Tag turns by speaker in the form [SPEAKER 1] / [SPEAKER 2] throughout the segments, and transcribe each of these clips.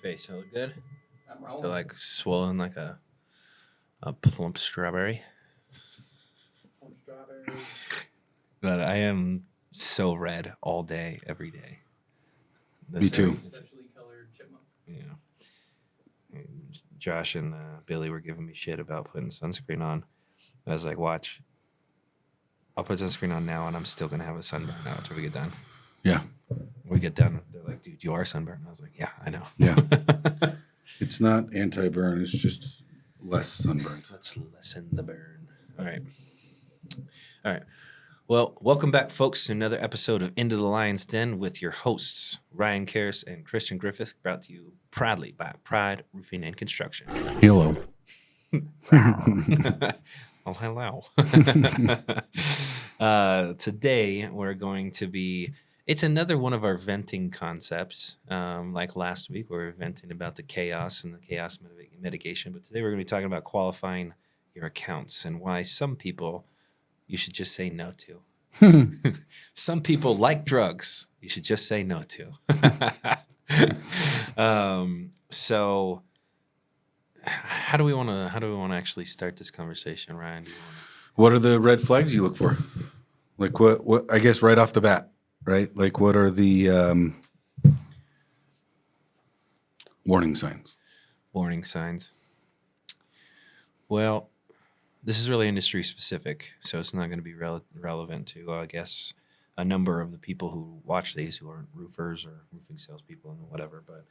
[SPEAKER 1] face? I look good?
[SPEAKER 2] I'm rolling.
[SPEAKER 1] To like swollen like a plump strawberry.
[SPEAKER 2] Plum strawberry.
[SPEAKER 1] But I am so red all day, every day.
[SPEAKER 3] Me too.
[SPEAKER 2] Specially colored chipmunk.
[SPEAKER 1] Yeah. Josh and Billy were giving me shit about putting sunscreen on. I was like, watch. I'll put sunscreen on now, and I'm still going to have a sunburn now until we get done.
[SPEAKER 3] Yeah.
[SPEAKER 1] When we get done, they're like, dude, you are sunburned. I was like, yeah, I know.
[SPEAKER 3] Yeah. It's not anti-burn. It's just less sunburned.
[SPEAKER 1] Let's lessen the burn. All right. Well, welcome back, folks, to another episode of Into the Lion's Den with your hosts, Ryan Karras and Christian Griffith, brought to you proudly by Pride Roofing and Construction.
[SPEAKER 3] Hello.
[SPEAKER 1] Oh, hello. Today, we're going to be, it's another one of our venting concepts. Like last week, we were venting about the chaos and the chaos mitigation. But today, we're going to be talking about qualifying your accounts and why some people you should just say no to. Some people like drugs. You should just say no to. So how do we want to actually start this conversation, Ryan?
[SPEAKER 3] What are the red flags you look for? Like what I guess right off the bat, right? Like what are the warning signs?
[SPEAKER 1] Warning signs. Well, this is really industry specific, so it's not going to be relevant to, I guess, a number of the people who watch these who aren't roofers or roofing salespeople and whatever. But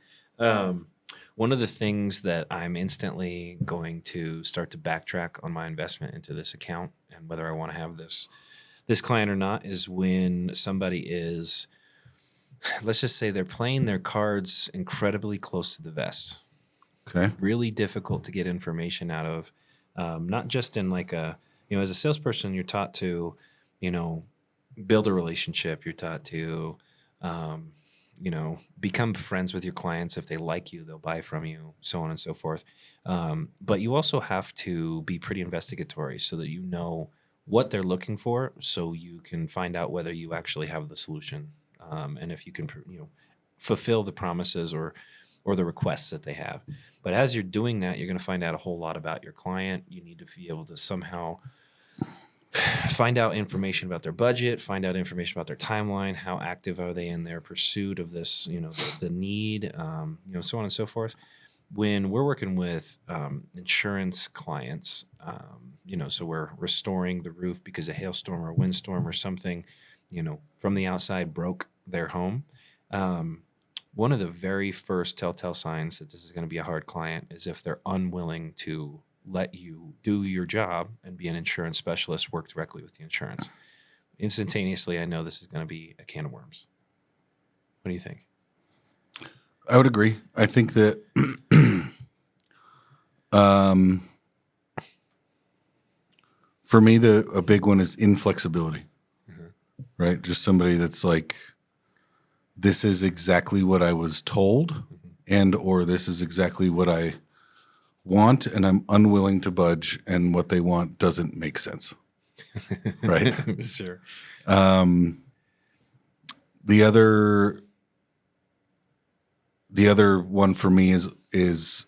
[SPEAKER 1] one of the things that I'm instantly going to start to backtrack on my investment into this account and whether I want to have this client or not is when somebody is, let's just say they're playing their cards incredibly close to the vest.
[SPEAKER 3] Okay.
[SPEAKER 1] Really difficult to get information out of. Not just in like as a salesperson, you're taught to, build a relationship. You're taught to, become friends with your clients. If they like you, they'll buy from you, so on and so forth. But you also have to be pretty investigatory so that you know what they're looking for so you can find out whether you actually have the solution. And if you can, fulfill the promises or the requests that they have. But as you're doing that, you're going to find out a whole lot about your client. You need to be able to somehow find out information about their budget, find out information about their timeline, how active are they in their pursuit of this, the need, so on and so forth. When we're working with insurance clients, so we're restoring the roof because a hailstorm or a windstorm or something, from the outside broke their home. One of the very first telltale signs that this is going to be a hard client is if they're unwilling to let you do your job and be an insurance specialist, work directly with the insurance. Instantaneously, I know this is going to be a can of worms. What do you think?
[SPEAKER 3] I would agree. I think that for me, a big one is inflexibility, right? Just somebody that's like, this is exactly what I was told, and or this is exactly what I want, and I'm unwilling to budge, and what they want doesn't make sense, right?
[SPEAKER 1] Sure.
[SPEAKER 3] The other one for me is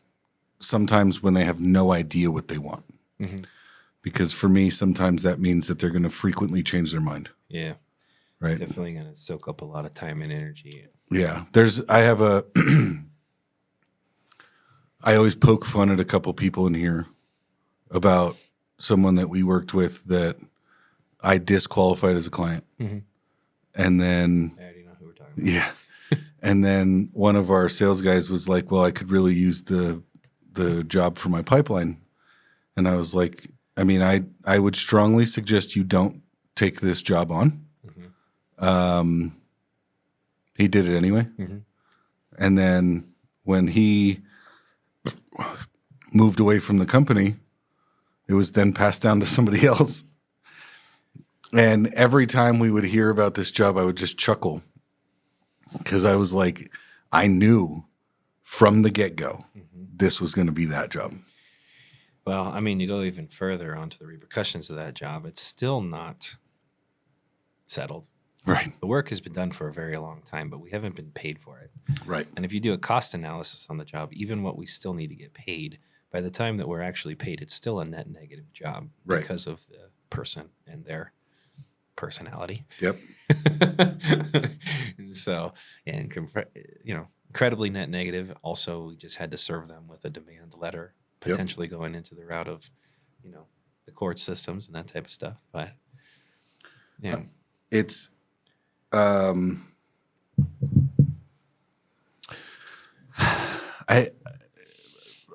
[SPEAKER 3] sometimes when they have no idea what they want, because for me sometimes that means that they're going to frequently change their mind.
[SPEAKER 1] Yeah.
[SPEAKER 3] Right.
[SPEAKER 1] Definitely going to soak up a lot of time and energy.
[SPEAKER 3] Yeah. I always poke fun at a couple people in here about someone that we worked with that I disqualified as a client. And then
[SPEAKER 1] I already know who we're talking about.
[SPEAKER 3] Yeah. And then one of our sales guys was like, well, I could really use the job for my pipeline. And I was like, I would strongly suggest you don't take this job on. He did it anyway. And then when he moved away from the company, it was then passed down to somebody else. And every time we would hear about this job, I would just chuckle because I was like, I knew from the get-go this was going to be that job.
[SPEAKER 1] Well, you go even further onto the repercussions of that job. It's still not settled.
[SPEAKER 3] Right.
[SPEAKER 1] The work has been done for a very long time, but we haven't been paid for it.
[SPEAKER 3] Right.
[SPEAKER 1] And if you do a cost analysis on the job, even what we still need to get paid, by the time that we're actually paid, it's still a net negative job
[SPEAKER 3] Right.
[SPEAKER 1] because of the person and their personality.
[SPEAKER 3] Yep.
[SPEAKER 1] And so, and incredibly net negative. Also, we just had to serve them with a demand letter,
[SPEAKER 3] Yep.
[SPEAKER 1] potentially going into the route of, the court systems and that type of stuff. But yeah,
[SPEAKER 3] It's a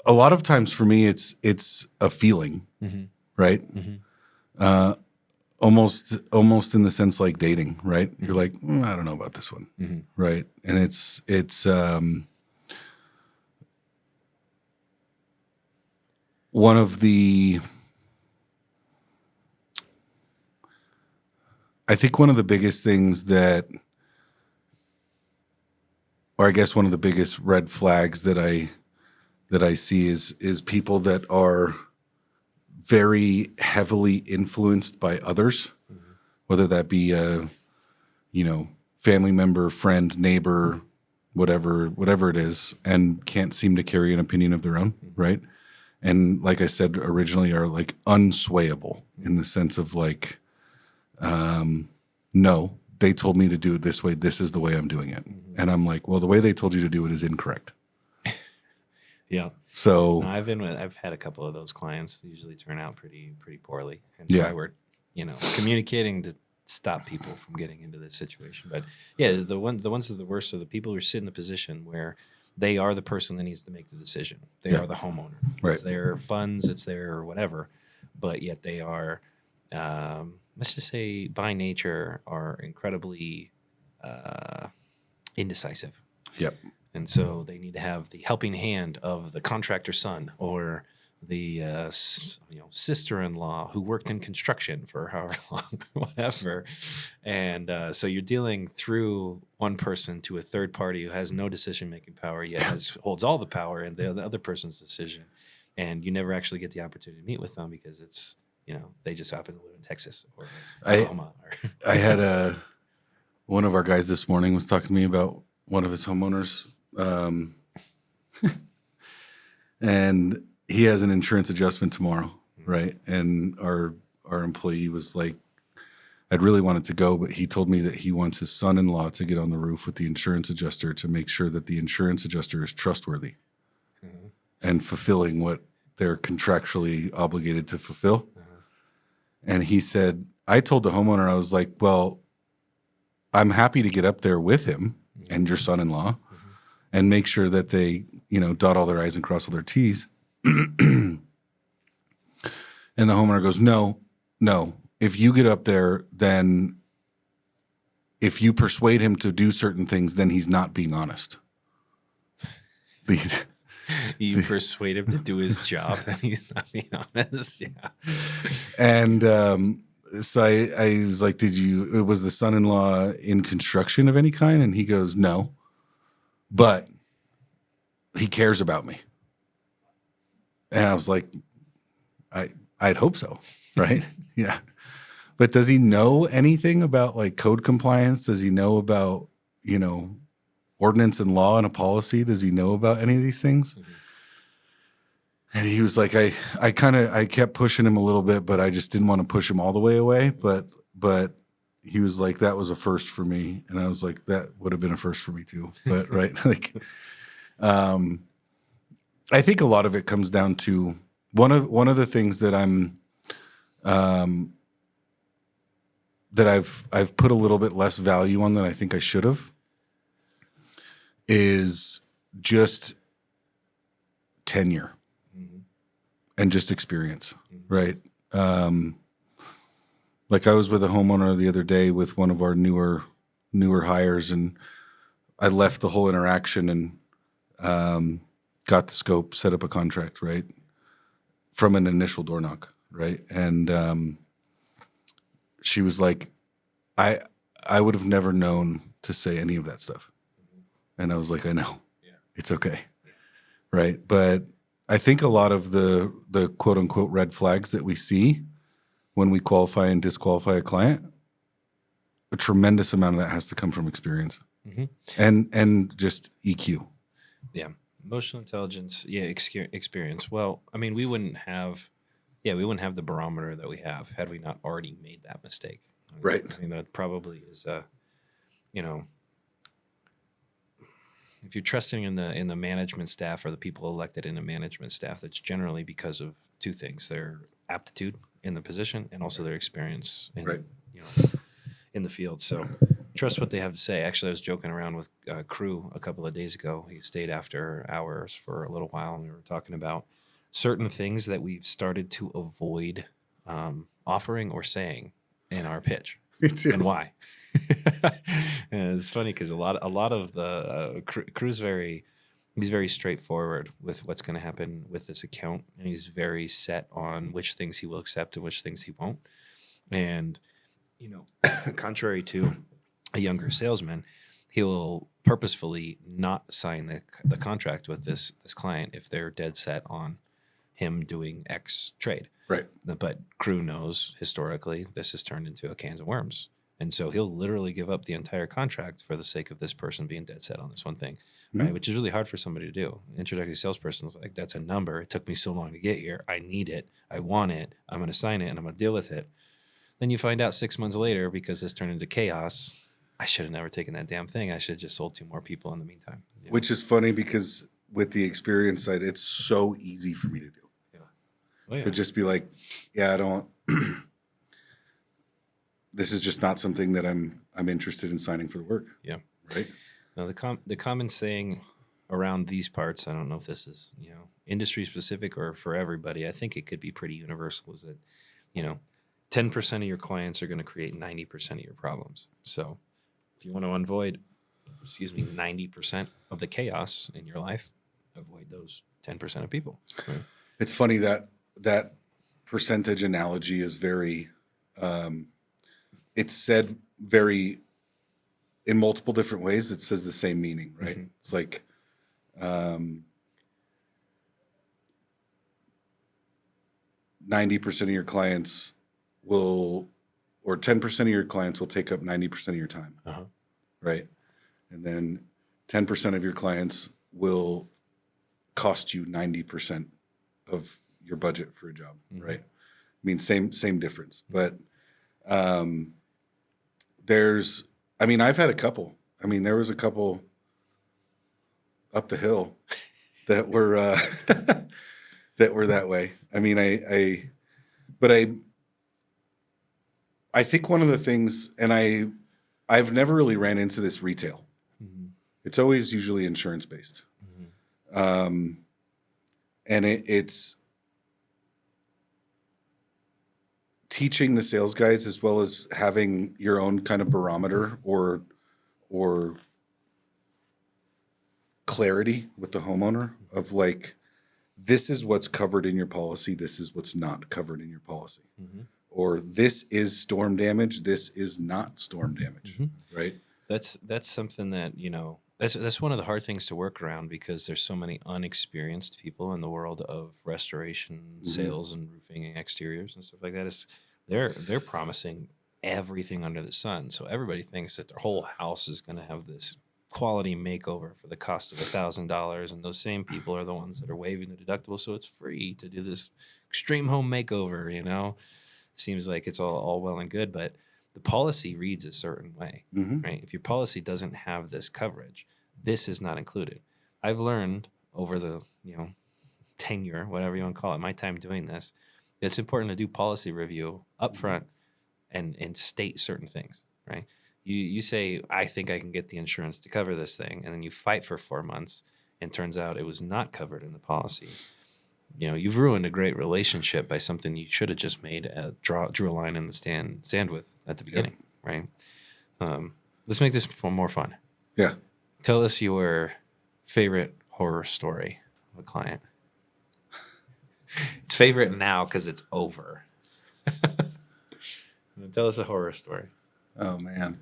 [SPEAKER 3] lot of times for me it's a feeling, right? Almost in the sense like dating, right? You're like, I don't know about this one, right? And it's one of the, I think one of the biggest things that, or I guess one of the biggest red flags that I see is people that are very heavily influenced by others, whether that be a, family member, friend, neighbor, whatever it is, and can't seem to carry an opinion of their own, right? And like I said originally, are like unswayable in the sense of like, no, they told me to do it this way. This is the way I'm doing it. And I'm like, well, the way they told you to do it is incorrect.
[SPEAKER 1] yeah.
[SPEAKER 3] So
[SPEAKER 1] No, I've had a couple of those clients. They usually turn out pretty poorly, and so
[SPEAKER 3] Yeah.
[SPEAKER 1] we're communicating to stop people from getting into this situation. But yeah, the ones that are the worst are the people who sit in the position where they are the person that needs to make the decision. They
[SPEAKER 3] Yeah.
[SPEAKER 1] are the homeowner.
[SPEAKER 3] Right.
[SPEAKER 1] It's their funds. It's their whatever. But yet they are, let's just say, by nature, are incredibly indecisive.
[SPEAKER 3] Yep.
[SPEAKER 1] And so they need to have the helping hand of the contractor's son or the sister-in-law who worked in construction for however long, whatever. And so you're dealing through one person to a third party who has no decision-making power, yet holds all the power in the other person's decision. And you never actually get the opportunity to meet with them because it's, they just happen to live in Texas or Oklahoma.
[SPEAKER 3] I had one of our guys this morning was talking to me about one of his homeowners. And he has an insurance adjustment tomorrow, right? And our employee was like, I'd really wanted to go, but he told me that he wants his son-in-law to get on the roof with the insurance adjuster to make sure that the insurance adjuster is trustworthy and fulfilling what they're contractually obligated to fulfill. And he said, I told the homeowner, I was like, well, I'm happy to get up there with him and your son-in-law and make sure that they, dot all their I's and cross all their T's. And the homeowner goes, no. If you get up there, then if you persuade him to do certain things, then he's not being honest.
[SPEAKER 1] You persuade him to do his job and he's not being honest. Yeah.
[SPEAKER 3] And so I was like, was the son-in-law in construction of any kind? And he goes, no, but he cares about me. And I was like, I'd hope so. Right. Yeah. But does he know anything about like code compliance? Does he know about, ordinance and law and a policy? Does he know about any of these things? And he was like, I kept pushing him a little bit, but I just didn't want to push him all the way away. But he was like, that was a first for me. And I was like, that would have been a first for me too. But right. Like, I think a lot of it comes down to one of the things that that I've put a little bit less value on than I think I should have is just tenure and just experience, right? Like I was with a homeowner the other day with one of our newer hires, and I left the whole interaction and got the scope, set up a contract, right? From an initial door knock, right? And she was like, I would have never known to say any of that stuff. And I was like, I know. Yeah. It's okay. Yeah. Right? But I think a lot of the quote unquote red flags that we see when we qualify and disqualify a client a tremendous amount of that has to come from experience
[SPEAKER 1] Mm-hmm.
[SPEAKER 3] and just EQ.
[SPEAKER 1] Yeah. Emotional intelligence. Yeah. Experience. Well, I mean, we wouldn't have the barometer that we have had we not already made that mistake.
[SPEAKER 3] Right.
[SPEAKER 1] I mean, that probably is, you know, if you're trusting in the management staff or the people elected in the management staff, that's generally because of two things: their aptitude in the position and also their experience in,
[SPEAKER 3] Right.
[SPEAKER 1] you know, in the field. So trust what they have to say. Actually, I was joking around with Crew a couple of days ago. He stayed after hours for a little while, and we were talking about certain things that we've started to avoid offering or saying in our pitch.
[SPEAKER 3] Me too.
[SPEAKER 1] And why? And it's funny because a lot of the Crew's he's very straightforward with what's going to happen with this account, and he's very set on which things he will accept and which things he won't. And contrary to a younger salesman, he'll purposefully not sign the contract with this client if they're dead set on him doing X trade.
[SPEAKER 3] Right.
[SPEAKER 1] But Crew knows historically this has turned into a cans of worms. And so he'll literally give up the entire contract for the sake of this person being dead set on this one thing, right?
[SPEAKER 3] Mhm.
[SPEAKER 1] Which is really hard for somebody to do. An introductory salesperson is like, that's a number. It took me so long to get here. I need it. I want it. I'm going to sign it and I'm going to deal with it. Then you find out 6 months later, because this turned into chaos, I should have never taken that damn thing. I should have just sold 2 more people in the meantime. Yeah.
[SPEAKER 3] Which is funny because with the experience side, it's so easy for me to do.
[SPEAKER 1] Oh, yeah.
[SPEAKER 3] To just be like, yeah, I don't. This is just not something that I'm interested in signing for the work.
[SPEAKER 1] Yeah.
[SPEAKER 3] Right.
[SPEAKER 1] Now, the common saying around these parts, I don't know if this is, industry specific or for everybody. I think it could be pretty universal, is that, 10% of your clients are going to create 90% of your problems. So if you want to avoid, 90% of the chaos in your life, avoid those 10% of people. Right?
[SPEAKER 3] It's funny that percentage analogy is very, it's said very in multiple different ways. It says the same meaning, right?
[SPEAKER 1] Mhm.
[SPEAKER 3] It's like, 90% of your clients or 10% of your clients will take up 90% of your time,
[SPEAKER 1] Uh-huh.
[SPEAKER 3] right? And then 10% of your clients will cost you 90% of your budget for a job,
[SPEAKER 1] Mhm.
[SPEAKER 3] right? I mean, same difference, but I've had a couple. I mean, there was a couple up the hill that were that were that way. I mean, I think one of the things, and I've never really ran into this retail.
[SPEAKER 1] Mhm.
[SPEAKER 3] It's always usually insurance based,
[SPEAKER 1] Mhm.
[SPEAKER 3] and it's teaching the sales guys as well as having your own kind of barometer or clarity with the homeowner of like, this is what's covered in your policy, this is what's not covered in your policy,
[SPEAKER 1] Mhm.
[SPEAKER 3] or this is storm damage, this is not storm damage,
[SPEAKER 1] Mhm.
[SPEAKER 3] right?
[SPEAKER 1] That's something that that's one of the hard things to work around, because there's so many unexperienced people in the world of restoration,
[SPEAKER 3] Mhm.
[SPEAKER 1] sales, and roofing and exteriors and stuff like that. Is they're promising everything under the sun, so everybody thinks that their whole house is going to have this quality makeover for the cost of $1,000, and those same people are the ones that are waiving the deductible, so it's free to do this extreme home makeover. Seems like it's all well and good, but the policy reads a certain way,
[SPEAKER 3] Mhm.
[SPEAKER 1] right? If your policy doesn't have this coverage, this is not included. I've learned over the, tenure, whatever you want to call it, my time doing this, it's important to do policy review upfront and state certain things, right? You say, I think I can get the insurance to cover this thing, and then you fight for 4 months, and turns out it was not covered in the policy. You've ruined a great relationship by something you should have just drew a line in the sand with at the beginning, right? Let's make this more fun.
[SPEAKER 3] Yeah.
[SPEAKER 1] Tell us your favorite horror story of a client. It's favorite now because it's over. Tell us a horror story.
[SPEAKER 3] Oh man.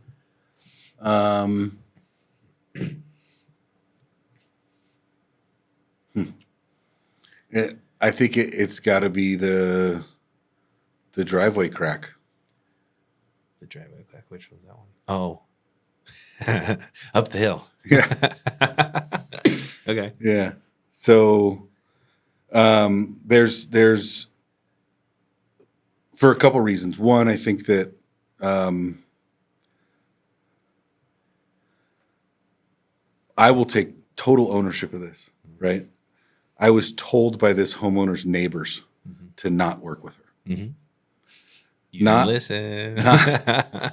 [SPEAKER 3] I think it's got to be the driveway crack.
[SPEAKER 1] The driveway crack. Which was that one? Oh, up the hill.
[SPEAKER 3] Yeah.
[SPEAKER 1] Okay.
[SPEAKER 3] Yeah. So there's for a couple reasons. One, I think that I will take total ownership of this, right? I was told by this homeowner's neighbors to not work with her.
[SPEAKER 1] You
[SPEAKER 3] Not-
[SPEAKER 1] listen.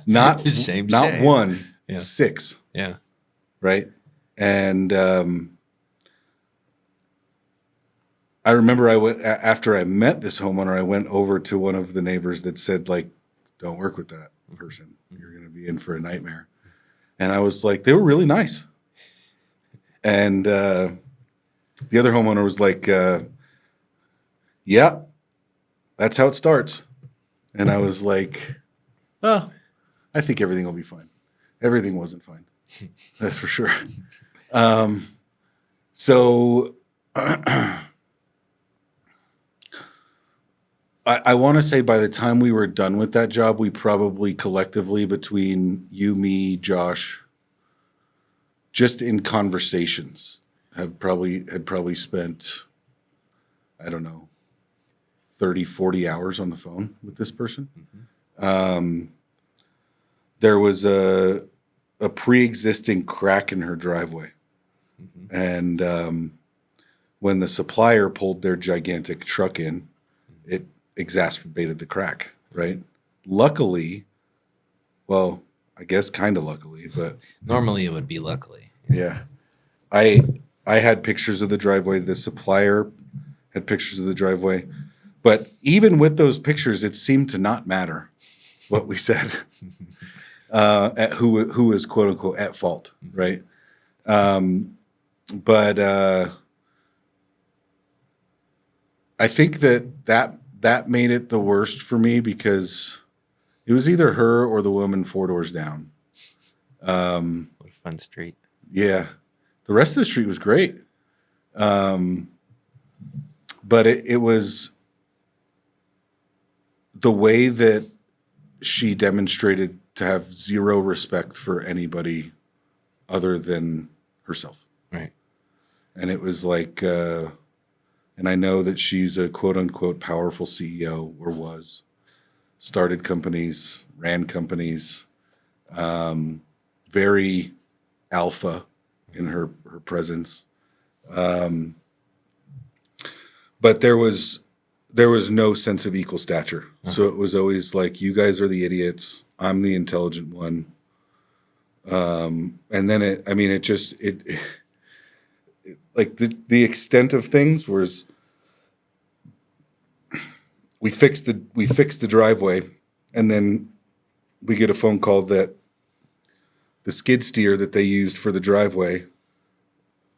[SPEAKER 3] Not
[SPEAKER 1] Shame,
[SPEAKER 3] not
[SPEAKER 1] shame.
[SPEAKER 3] one,
[SPEAKER 1] Yeah.
[SPEAKER 3] 6,
[SPEAKER 1] Yeah.
[SPEAKER 3] right? And I remember I went after I met this homeowner. I went over to one of the neighbors that said, like, "Don't work with that person. You're going to be in for a nightmare." And I was like, they were really nice. And the other homeowner was like, "Yeah, that's how it starts." And I was like, "Oh, I think everything will be fine." Everything wasn't fine. That's for sure. So I want to say by the time we were done with that job, we probably collectively, between you, me, Josh, just in conversations, had probably spent, I don't know, 30, 40 hours on the phone with this person. There was a pre-existing crack in her driveway. And when the supplier pulled their gigantic truck in, it exacerbated the crack, right? Luckily, well, I guess kind of luckily, but
[SPEAKER 1] Normally it would be luckily.
[SPEAKER 3] yeah. I had pictures of the driveway. The supplier had pictures of the driveway. But even with those pictures, it seemed to not matter what we said. At who is quote unquote at fault, right? But I think that made it the worst for me because it was either her or the woman 4 doors down.
[SPEAKER 1] What a fun street.
[SPEAKER 3] Yeah. The rest of the street was great. But it was the way that she demonstrated to have zero respect for anybody other than herself.
[SPEAKER 1] Right.
[SPEAKER 3] And it was like, and I know that she's a quote unquote powerful CEO, or was, started companies, ran companies, very alpha in her presence. But there was no sense of equal stature. So it was always like, you guys are the idiots. I'm the intelligent one. And then it like the extent of things was we fixed the driveway, and then we get a phone call that the skid steer that they used for the driveway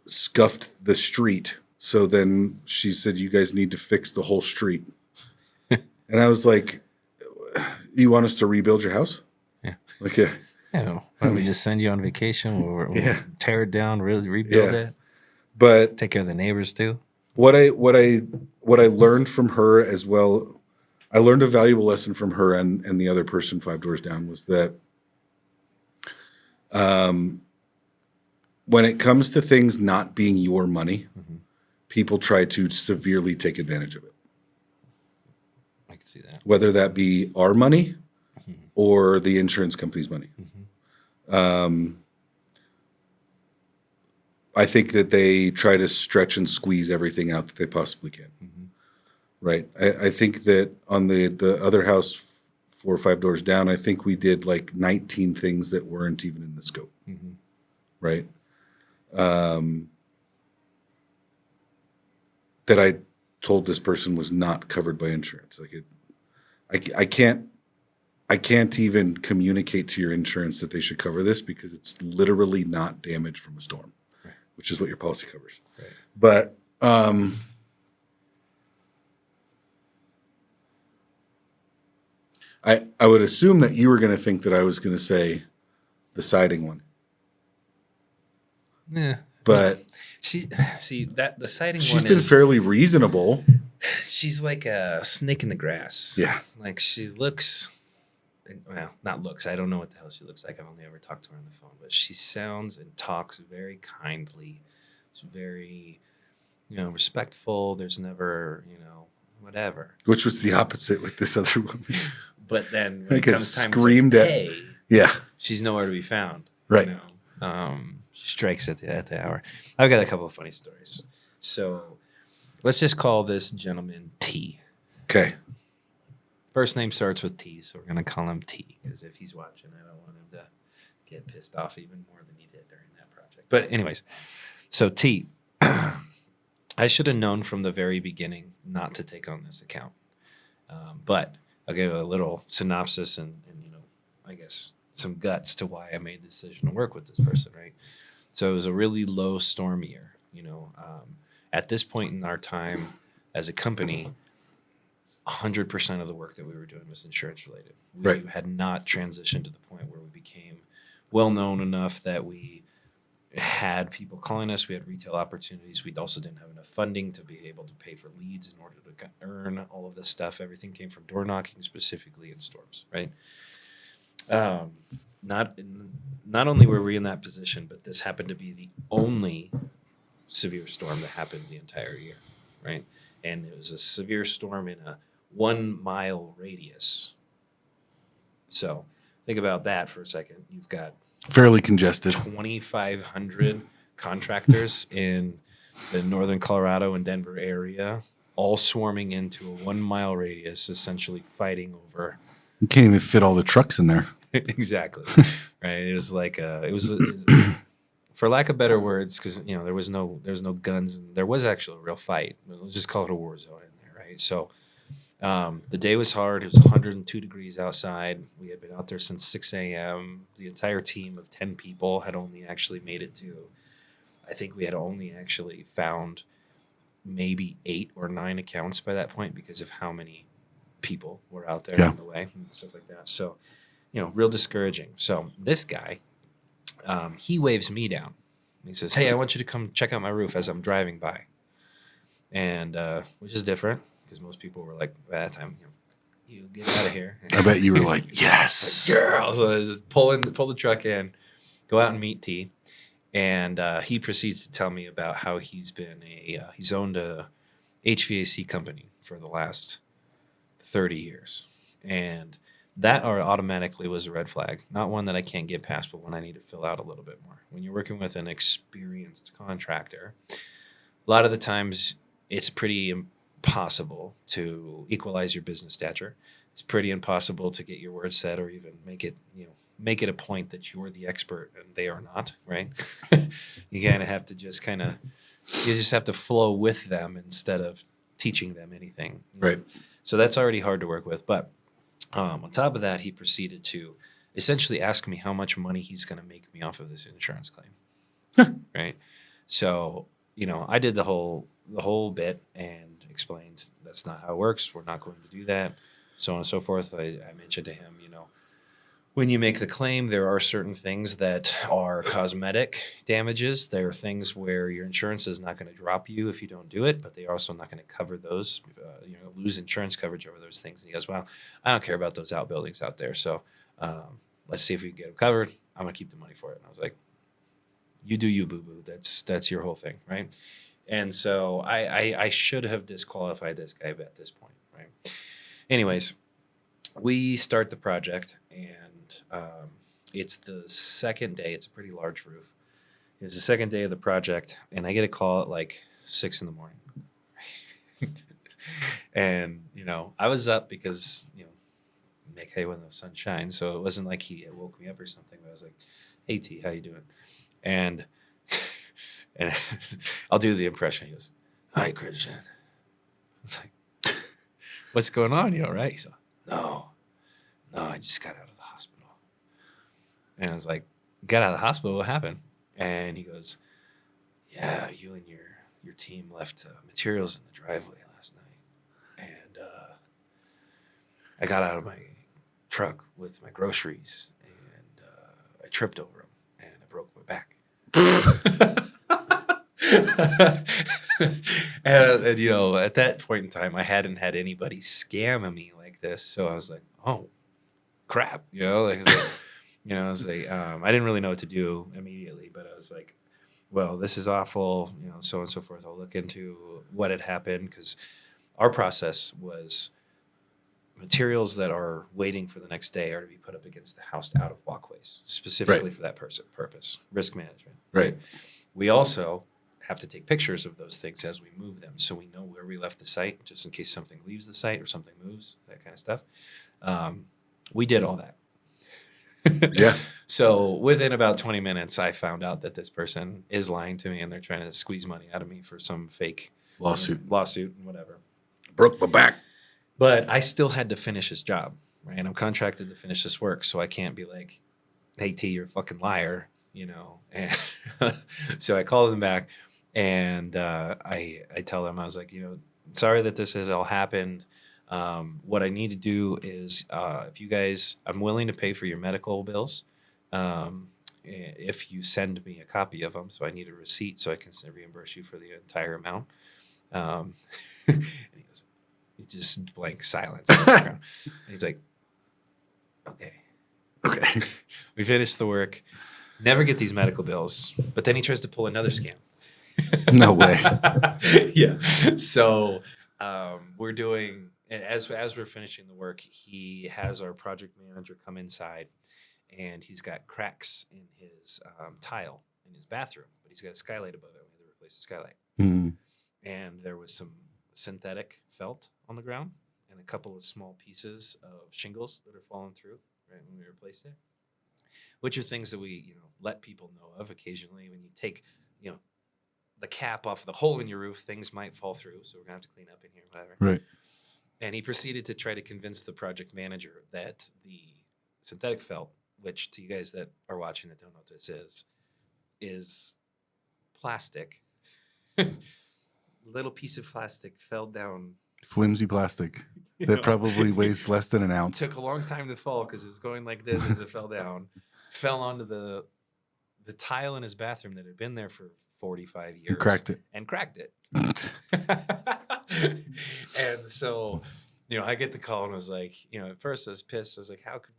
[SPEAKER 3] scuffed the street. So then she said, "You guys need to fix the whole street." And I was like, "You want us to rebuild your house?"
[SPEAKER 1] Yeah.
[SPEAKER 3] Like,
[SPEAKER 1] Yeah. Why don't we just send you on vacation? We'll
[SPEAKER 3] Yeah.
[SPEAKER 1] tear it down, really rebuild
[SPEAKER 3] Yeah.
[SPEAKER 1] it.
[SPEAKER 3] but
[SPEAKER 1] Take care of the neighbors too.
[SPEAKER 3] what I learned from her as well, I learned a valuable lesson from her and the other person 5 doors down, was that when it comes to things not being your money, people try to severely take advantage of it.
[SPEAKER 1] I can see that.
[SPEAKER 3] Whether that be our money or the insurance company's money. I think that they try to stretch and squeeze everything out that they possibly can. Right. I think that on the other house 4 or 5 doors down, I think we did like 19 things that weren't even in the scope. Right. That I told this person was not covered by insurance. Like I can't even communicate to your insurance that they should cover this because it's literally not damage from a storm, which is what your policy covers.
[SPEAKER 1] Right.
[SPEAKER 3] But I would assume that you were going to think that I was going to say the siding one,
[SPEAKER 1] Yeah.
[SPEAKER 3] but
[SPEAKER 1] The siding
[SPEAKER 3] she's
[SPEAKER 1] one
[SPEAKER 3] been
[SPEAKER 1] is
[SPEAKER 3] fairly reasonable.
[SPEAKER 1] she's like a snake in the grass.
[SPEAKER 3] Yeah.
[SPEAKER 1] Like she looks well, not looks. I don't know what the hell she looks like. I've only ever talked to her on the phone, but she sounds and talks very kindly. She's very, respectful. There's never, whatever.
[SPEAKER 3] Which was the opposite with this other woman.
[SPEAKER 1] But then when
[SPEAKER 3] I
[SPEAKER 1] it
[SPEAKER 3] get
[SPEAKER 1] comes time
[SPEAKER 3] screamed
[SPEAKER 1] to
[SPEAKER 3] at.
[SPEAKER 1] pay,
[SPEAKER 3] Yeah.
[SPEAKER 1] she's nowhere to be found.
[SPEAKER 3] Right.
[SPEAKER 1] She strikes at the hour. I've got a couple of funny stories. So let's just call this gentleman T.
[SPEAKER 3] Okay.
[SPEAKER 1] First name starts with T, so we're going to call him T, because if he's watching, I don't want him to get pissed off even more than he did during that project. But anyways, so T, I should have known from the very beginning not to take on this account. But I'll give a little synopsis and I guess some guts to why I made the decision to work with this person, right? So it was a really low storm year. At this point in our time as a company, 100% of the work that we were doing was insurance related. We
[SPEAKER 3] Right.
[SPEAKER 1] had not transitioned to the point where we became well known enough that we had people calling us. We had retail opportunities. We also didn't have enough funding to be able to pay for leads in order to earn all of this stuff. Everything came from door knocking, specifically in storms, right? Not only were we in that position, but this happened to be the only severe storm that happened the entire year, right? And it was a severe storm in a 1 mile radius. So think about that for a second. You've got
[SPEAKER 3] Fairly congested.
[SPEAKER 1] 2,500 contractors in the northern Colorado and Denver area, all swarming into a 1 mile radius, essentially fighting over.
[SPEAKER 3] You can't even fit all the trucks in there.
[SPEAKER 1] Exactly. Right. It was like it was for lack of better words, because there was no guns and there was actually a real fight. We'll just call it a war zone in there, right? So the day was hard. It was 102 degrees outside. We had been out there since 6 a.m. The entire team of 10 people had only actually made it to. I think we had only actually found maybe 8 or 9 accounts by that point because of how many people were out there
[SPEAKER 3] Yeah.
[SPEAKER 1] on the way and stuff like that. So, real discouraging. So this guy, he waves me down. He says, "Hey, I want you to come check out my roof as I'm driving by." And which is different because most people were like, at that time, you get out of here.
[SPEAKER 3] I bet you were like, yes.
[SPEAKER 1] Girl. So I just pull the truck in, go out and meet T. And he proceeds to tell me about how he's been he's owned a HVAC company for the last 30 years. And that automatically was a red flag. Not one that I can't get past, but one I need to fill out a little bit more. When you're working with an experienced contractor, a lot of the times it's pretty impossible to equalize your business stature. It's pretty impossible to get your word said or even make it a point that you're the expert and they are not, right? You kind of have to you just have to flow with them instead of teaching them anything.
[SPEAKER 3] Right.
[SPEAKER 1] So that's already hard to work with. But on top of that, he proceeded to essentially ask me how much money he's going to make me off of this insurance claim. Right. So, I did the whole bit and explained that's not how it works. We're not going to do that. So on and so forth. I mentioned to him, when you make the claim, there are certain things that are cosmetic damages. There are things where your insurance is not going to drop you if you don't do it, but they're also not going to cover those, lose insurance coverage over those things. And he goes, "Well, I don't care about those outbuildings out there. So let's see if we can get them covered. I'm going to keep the money for it." And I was like, "You do you, boo-boo. That's your whole thing, right?" And so I should have disqualified this guy at this point, right? Anyways, we start the project, and it's the second day. It's a pretty large roof. It's the second day of the project, and I get a call at like 6 in the morning. And, I was up because, make hay when the sun shines. So it wasn't like he woke me up or something. But I was like, "Hey, T, how you doing?" And I'll do the impression. He goes, "Hi, Christian." It's like, "What's going on? You all right?" He's like, No, I just got out of the hospital." And I was like, "Got out of the hospital? What happened?" And he goes, "Yeah, you and your team left materials in the driveway last night. And I got out of my truck with my groceries, and I tripped over them, and I broke my back." and at that point in time, I hadn't had anybody scam me like this. So I was like, "Oh, crap, I didn't really know what to do immediately, but I was like, well, this is awful, so on and so forth. I'll look into what had happened because our process was materials that are waiting for the next day are to be put up against the house out of walkways, specifically for that purpose, risk management.
[SPEAKER 3] Right.
[SPEAKER 1] We also have to take pictures of those things as we move them so we know where we left the site, just in case something leaves the site or something moves, that kind of stuff. We did all that.
[SPEAKER 3] Yeah.
[SPEAKER 1] So within about 20 minutes, I found out that this person is lying to me and they're trying to squeeze money out of me for some fake
[SPEAKER 3] Lawsuit.
[SPEAKER 1] and whatever.
[SPEAKER 3] Broke my back.
[SPEAKER 1] But I still had to finish his job, right? And I'm contracted to finish this work, so I can't be like, "Hey T, you're a fucking liar," And so I called them back, and I tell them, I was like, sorry that this had all happened. What I need to do is, if you guys, I'm willing to pay for your medical bills, if you send me a copy of them. So I need a receipt so I can reimburse you for the entire amount. And he goes, just blank silence. And he's like, okay. We finished the work. Never get these medical bills. But then he tries to pull another scam.
[SPEAKER 3] No way.
[SPEAKER 1] Yeah. So we're doing, as we're finishing the work, he has our project manager come inside, and he's got cracks in his tile in his bathroom, but he's got a skylight above it. We had to replace the skylight.
[SPEAKER 3] Mm.
[SPEAKER 1] And there was some synthetic felt on the ground and a couple of small pieces of shingles that are falling through right when we replaced it, which are things that we let people know of occasionally. When you take the cap off the hole in your roof, things might fall through, so we're gonna have to clean up in here, whatever.
[SPEAKER 3] Right.
[SPEAKER 1] And he proceeded to try to convince the project manager that the synthetic felt, which to you guys that are watching that don't know what this is plastic. Little piece of plastic fell down.
[SPEAKER 3] Flimsy plastic
[SPEAKER 1] You
[SPEAKER 3] that
[SPEAKER 1] know,
[SPEAKER 3] probably weighs less than an ounce.
[SPEAKER 1] Took a long time to fall because it was going like this as it fell down. Fell onto the tile in his bathroom that had been there for 45 years.
[SPEAKER 3] And cracked it.
[SPEAKER 1] And cracked it. And so, I get the call and I was like, at first I was pissed. I was like, how could,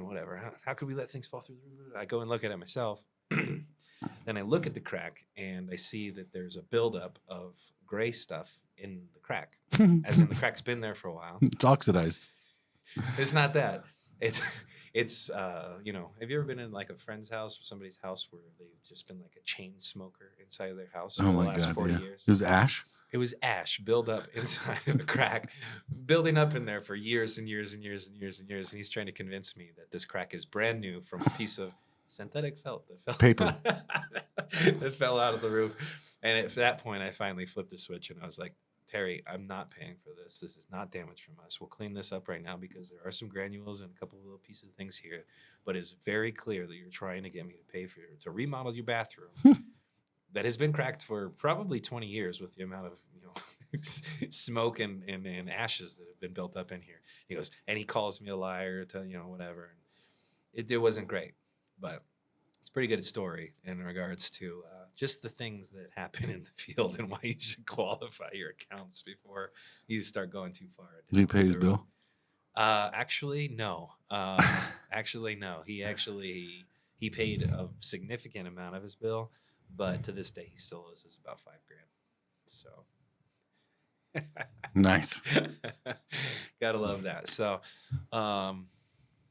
[SPEAKER 1] whatever. How could we let things fall through the roof? I go and look at it myself. Then I look at the crack and I see that there's a buildup of gray stuff in the crack, as in the crack's been there for a while.
[SPEAKER 3] It's oxidized.
[SPEAKER 1] It's not that. It's have you ever been in like a friend's house or somebody's house where they've just been like a chain smoker inside of their house for
[SPEAKER 3] Oh
[SPEAKER 1] the
[SPEAKER 3] my
[SPEAKER 1] last
[SPEAKER 3] God.
[SPEAKER 1] 40
[SPEAKER 3] Yeah.
[SPEAKER 1] years?
[SPEAKER 3] It was ash.
[SPEAKER 1] It was ash build up inside of a crack, building up in there for years and years and years and years and years. And he's trying to convince me that this crack is brand new from a piece of synthetic felt that fell
[SPEAKER 3] Paper.
[SPEAKER 1] that fell out of the roof. And at that point, I finally flipped a switch and I was like, Terry, I'm not paying for this. This is not damage from us. We'll clean this up right now because there are some granules and a couple of little pieces of things here. But it's very clear that you're trying to get me to pay for to remodel your bathroom that has been cracked for probably 20 years with the amount of smoke and ashes that have been built up in here. He goes, and he calls me a liar, whatever. And it wasn't great, but it's a pretty good story in regards to just the things that happen in the field and why you should qualify your accounts before you start going too far.
[SPEAKER 3] Did he pay his bill?
[SPEAKER 1] Actually, no. Actually, no. He paid a significant amount of his bill, but to this day, he still owes us about $5,000. So.
[SPEAKER 3] Nice.
[SPEAKER 1] Gotta love that. So, do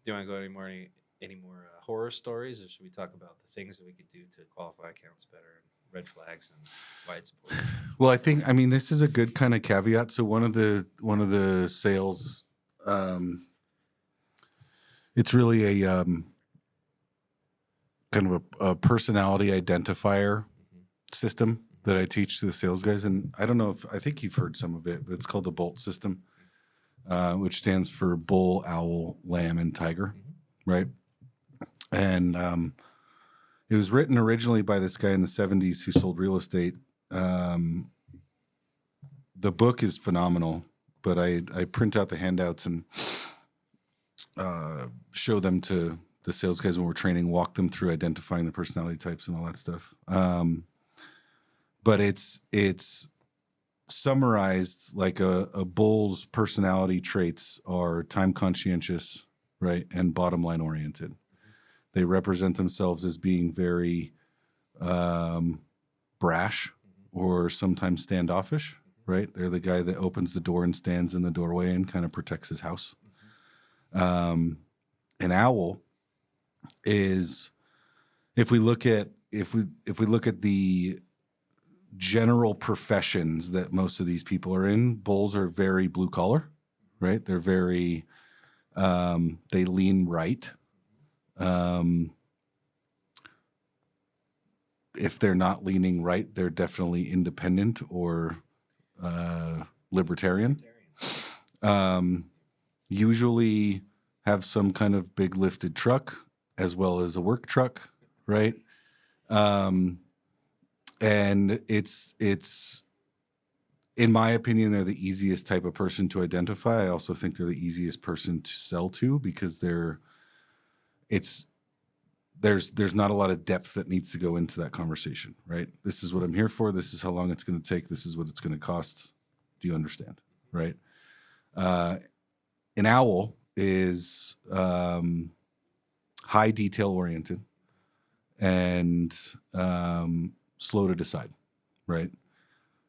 [SPEAKER 1] you want to go any more horror stories, or should we talk about the things that we could do to qualify accounts better and red flags and why it's important?
[SPEAKER 3] Well, I mean, this is a good kind of caveat. So one of the sales, it's really a kind of a personality identifier system that I teach to the sales guys. And I don't know I think you've heard some of it, but it's called the BOLT system, which stands for bull, owl, lamb, and tiger, right? And it was written originally by this guy in the 70s who sold real estate. The book is phenomenal, but I print out the handouts and show them to the sales guys when we're training, walk them through identifying the personality types and all that stuff. But it's summarized like a bull's personality traits are time conscientious, right? And bottom line oriented. They represent themselves as being very brash or sometimes standoffish, right? They're the guy that opens the door and stands in the doorway and kind of protects his house. An owl is, if we look at the general professions that most of these people are in, bulls are very blue collar, right? They're very they lean right. If they're not leaning right, they're definitely independent or libertarian. Usually have some kind of big lifted truck as well as a work truck, right? And it's in my opinion, they're the easiest type of person to identify. I also think they're the easiest person to sell to because there's not a lot of depth that needs to go into that conversation, right? This is what I'm here for. This is how long it's going to take. This is what it's going to cost. Do you understand, right? An owl is high detail oriented and slow to decide, right?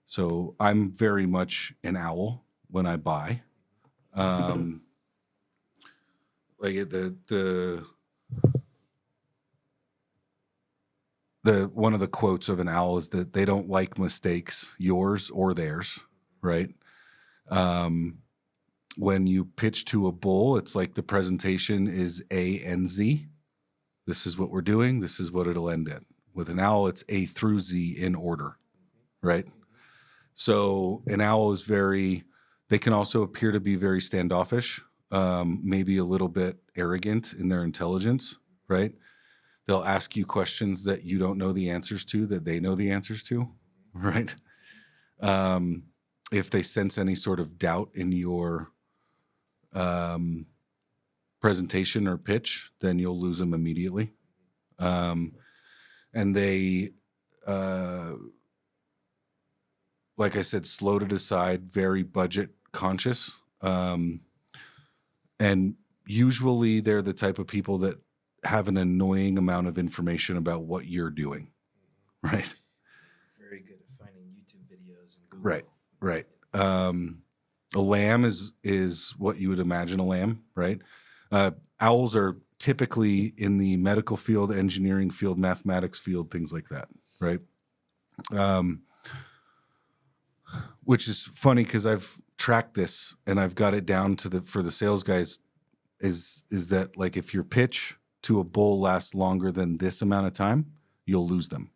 [SPEAKER 3] So I'm very much an owl when I buy. Like the one of the quotes of an owl is that they don't like mistakes, yours or theirs, right? When you pitch to a bull, it's like the presentation is A and Z. This is what we're doing. This is what it'll end at. With an owl, it's A through Z in order, right? So an owl is they can also appear to be very standoffish, maybe a little bit arrogant in their intelligence, right? They'll ask you questions that you don't know the answers to, that they know the answers to, right? If they sense any sort of doubt in your presentation or pitch, then you'll lose them immediately. And they, like I said, slow to decide, very budget conscious. And usually they're the type of people that have an annoying amount of information about what you're doing, right?
[SPEAKER 1] Very good at finding YouTube videos and Google.
[SPEAKER 3] Right. A lamb is what you would imagine a lamb, right? Owls are typically in the medical field, engineering field, mathematics field, things like that, right? Which is funny because I've tracked this and I've got it down to for the sales guys is that like if your pitch to a bull lasts longer than this amount of time, you'll lose them.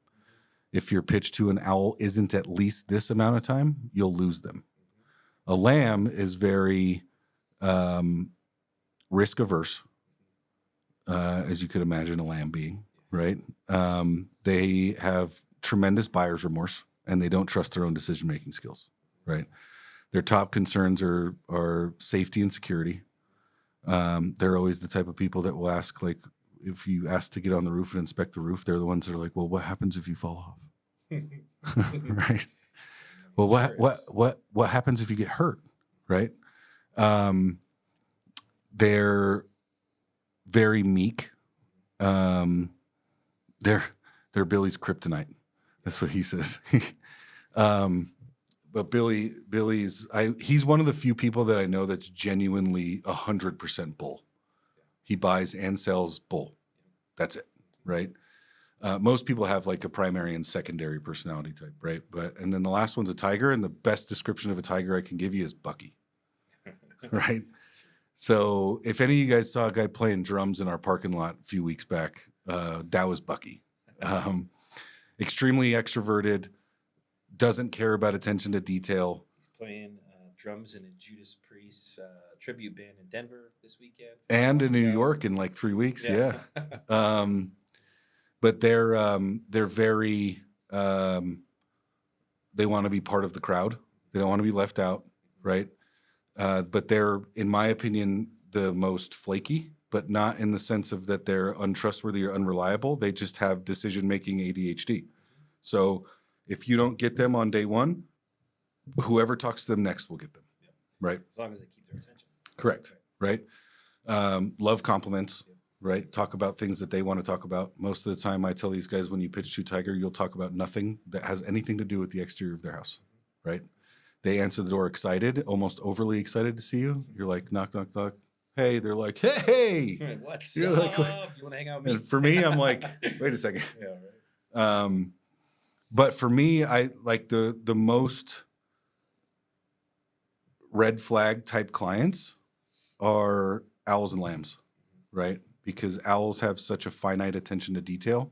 [SPEAKER 3] If your pitch to an owl isn't at least this amount of time, you'll lose them. A lamb is very risk averse, as you could imagine a lamb being, right? They have tremendous buyer's remorse and they don't trust their own decision-making skills, right? Their top concerns are safety and security. They're always the type of people that will ask, like, if you ask to get on the roof and inspect the roof, they're the ones that are like, well, what happens if you fall off? Right? Well, what happens if you get hurt? Right? They're very meek. They're Billy's kryptonite. That's what he says. But Billy's he's one of the few people that I know that's genuinely 100% bull. He buys and sells bull. That's it, right? Most people have like a primary and secondary personality type, right? And then the last one's a tiger, and the best description of a tiger I can give you is Bucky, right? So if any of you guys saw a guy playing drums in our parking lot a few weeks back, that was Bucky. Extremely extroverted, doesn't care about attention to detail.
[SPEAKER 1] He's playing drums in a Judas Priest tribute band in Denver this weekend.
[SPEAKER 3] And in New York in like 3 weeks, yeah. But they're very they want to be part of the crowd. They don't want to be left out, right? But they're, in my opinion, the most flaky, but not in the sense of that they're untrustworthy or unreliable. They just have decision-making ADHD. So if you don't get them on day one, whoever talks to them next will get them, right?
[SPEAKER 1] As long as they keep their attention.
[SPEAKER 3] Correct, right? Love compliments, right? Talk about things that they want to talk about. Most of the time, I tell these guys, when you pitch to Tiger, you'll talk about nothing that has anything to do with the exterior of their house, right? They answer the door excited, almost overly excited to see you. You're like, knock, knock, knock. Hey, they're like, hey.
[SPEAKER 1] What's
[SPEAKER 3] You're
[SPEAKER 1] up?
[SPEAKER 3] like,
[SPEAKER 1] You want to hang out with me?
[SPEAKER 3] and for me, I'm like, wait a second.
[SPEAKER 1] Yeah, right.
[SPEAKER 3] But for me, I like the most red flag type clients are owls and lambs, right? Because owls have such a finite attention to detail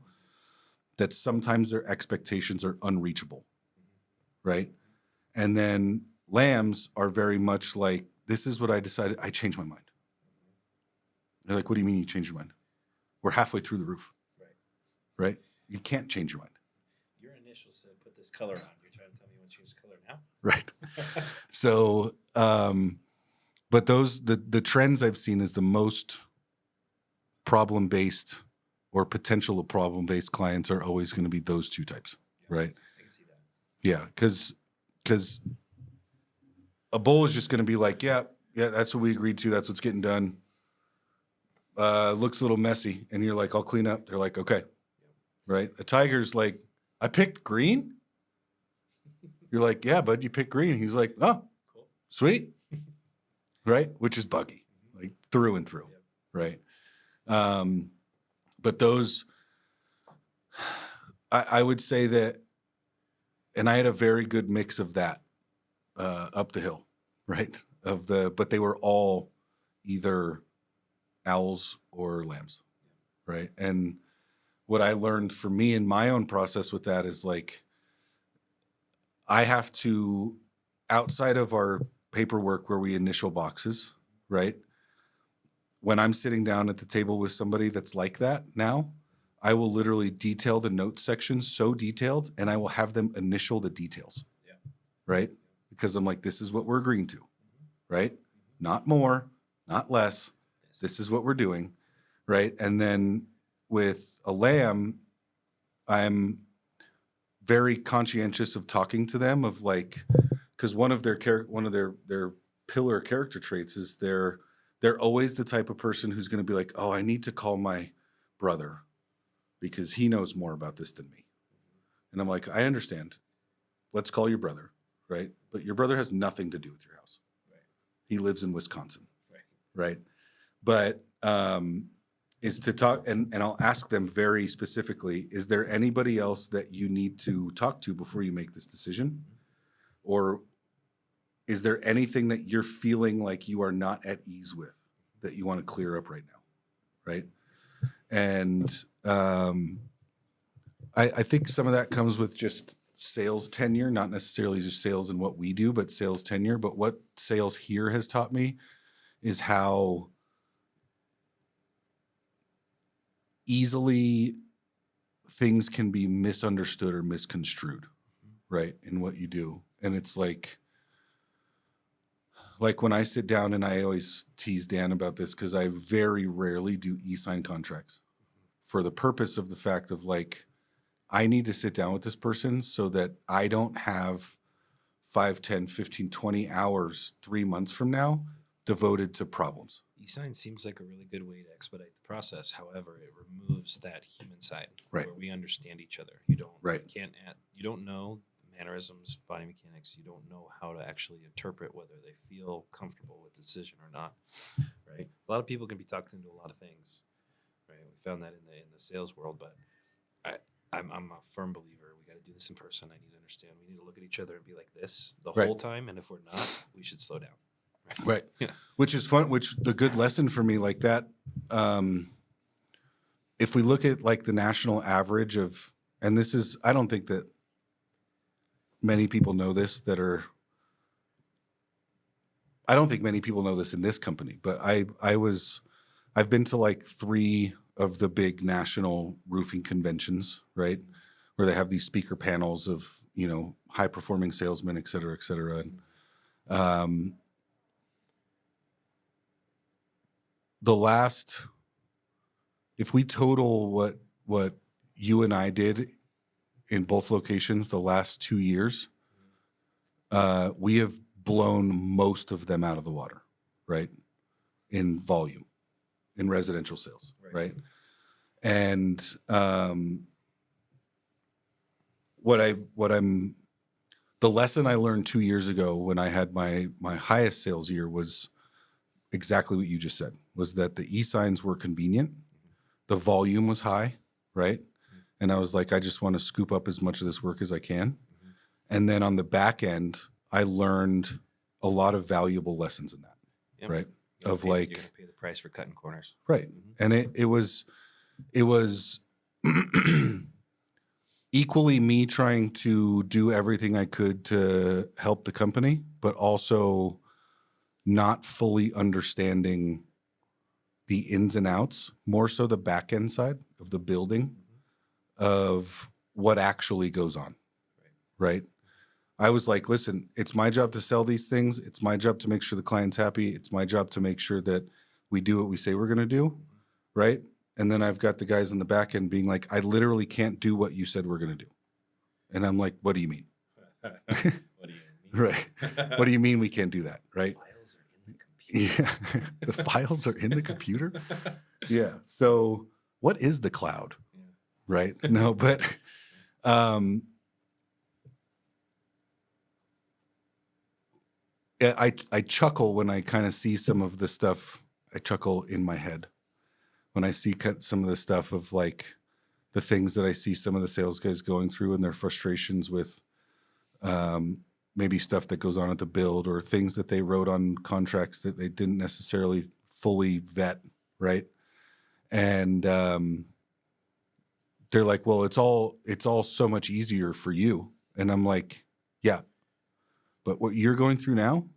[SPEAKER 3] that sometimes their expectations are unreachable, right? And then lambs are very much like, this is what I decided. I changed my mind. They're like, what do you mean you changed your mind? We're halfway through the roof, right? You can't change your mind.
[SPEAKER 1] Your initials said put this color on. You're trying to tell me you want to change the color now?
[SPEAKER 3] Right. So, but the trends I've seen is the most problem-based or potential problem-based clients are always going to be those two types, right?
[SPEAKER 1] I can see that.
[SPEAKER 3] Yeah, because a bull is just going to be like, yeah, that's what we agreed to. That's what's getting done. Looks a little messy, and you're like, I'll clean up. They're like, okay, right? A tiger's like, I picked green. You're like, yeah, bud, you picked green. He's like, oh,
[SPEAKER 1] Cool.
[SPEAKER 3] sweet, right? Which is buggy, like through and through, right? But those, I would say that, and I had a very good mix of that up the hill, right? But they were all either owls or lambs, right? And what I learned for me in my own process with that is like, I have to, outside of our paperwork where we initial boxes, right? When I'm sitting down at the table with somebody that's like that now, I will literally detail the notes section so detailed, and I will have them initial the details, right? Because I'm like, this is what we're agreeing to, right? Not more, not less. This is what we're doing, right? And then with a lamb, I'm very conscientious of talking to them of like, because one of their pillar character traits is they're always the type of person who's going to be like, oh, I need to call my brother because he knows more about this than me. And I'm like, I understand. Let's call your brother, right? But your brother has nothing to do with your house.
[SPEAKER 1] Right.
[SPEAKER 3] He lives in Wisconsin,
[SPEAKER 1] Right.
[SPEAKER 3] right? But is to talk, and I'll ask them very specifically, is there anybody else that you need to talk to before you make this decision? Or is there anything that you're feeling like you are not at ease with that you want to clear up right now, right? And I think some of that comes with just sales tenure, not necessarily just sales in what we do, but sales tenure. But what sales here has taught me is how easily things can be misunderstood or misconstrued, right, in what you do. And it's like when I sit down, and I always tease Dan about this because I very rarely do e-sign contracts for the purpose of the fact of like, I need to sit down with this person so that I don't have 5, 10, 15, 20 hours 3 months from now devoted to problems.
[SPEAKER 1] E-sign seems like a really good way to expedite the process. However, it removes that human side,
[SPEAKER 3] Right.
[SPEAKER 1] where we understand each other. You don't,
[SPEAKER 3] Right.
[SPEAKER 1] you don't know mannerisms, body mechanics. You don't know how to actually interpret whether they feel comfortable with the decision or not. Right. A lot of people can be talked into a lot of things. Right. We found that in the sales world, but I'm a firm believer. We got to do this in person. I need to understand. We need to look at each other and be like this the
[SPEAKER 3] Right.
[SPEAKER 1] whole time. And if we're not, we should slow down.
[SPEAKER 3] Right.
[SPEAKER 1] Yeah.
[SPEAKER 3] Which is fun, which the good lesson for me like that, if we look at like the national average of, and this is, I don't think that many people know this I don't think many people know this in this company, but I've been to like 3 of the big national roofing conventions, right? Where they have these speaker panels of, high performing salesmen, et cetera, et cetera. And, if we total what you and I did in both locations the last 2 years, we have blown most of them out of the water, right? In volume, in residential sales,
[SPEAKER 1] Right.
[SPEAKER 3] right? And the lesson I learned 2 years ago when I had my highest sales year was exactly what you just said, was that the e-signs were convenient. The volume was high, right? And I was like, I just want to scoop up as much of this work as I can. And then on the back end, I learned a lot of valuable lessons in that,
[SPEAKER 1] Yep.
[SPEAKER 3] right?
[SPEAKER 1] You're
[SPEAKER 3] Of
[SPEAKER 1] gonna
[SPEAKER 3] like,
[SPEAKER 1] pay the price for cutting corners.
[SPEAKER 3] right. And it was equally me trying to do everything I could to help the company, but also not fully understanding the ins and outs, more so the back end side of the building of what actually goes on, right? I was like, listen, it's my job to sell these things. It's my job to make sure the client's happy. It's my job to make sure that we do what we say we're going to do, right? And then I've got the guys on the back end being like, I literally can't do what you said we're going to do. And I'm like, what do you mean?
[SPEAKER 1] What do you mean?
[SPEAKER 3] Right. What do you mean we can't do that, right?
[SPEAKER 1] Files are in the computer.
[SPEAKER 3] Yeah. The files are in the computer? Yeah. So what is the cloud?
[SPEAKER 1] Yeah.
[SPEAKER 3] Right? No, but I chuckle when I kind of see some of the stuff. I chuckle in my head when I see some of the stuff of like the things that I see some of the sales guys going through and their frustrations with maybe stuff that goes on at the build or things that they wrote on contracts that they didn't necessarily fully vet, right? And they're like, well, it's all so much easier for you. And I'm like, yeah, but what you're going through now,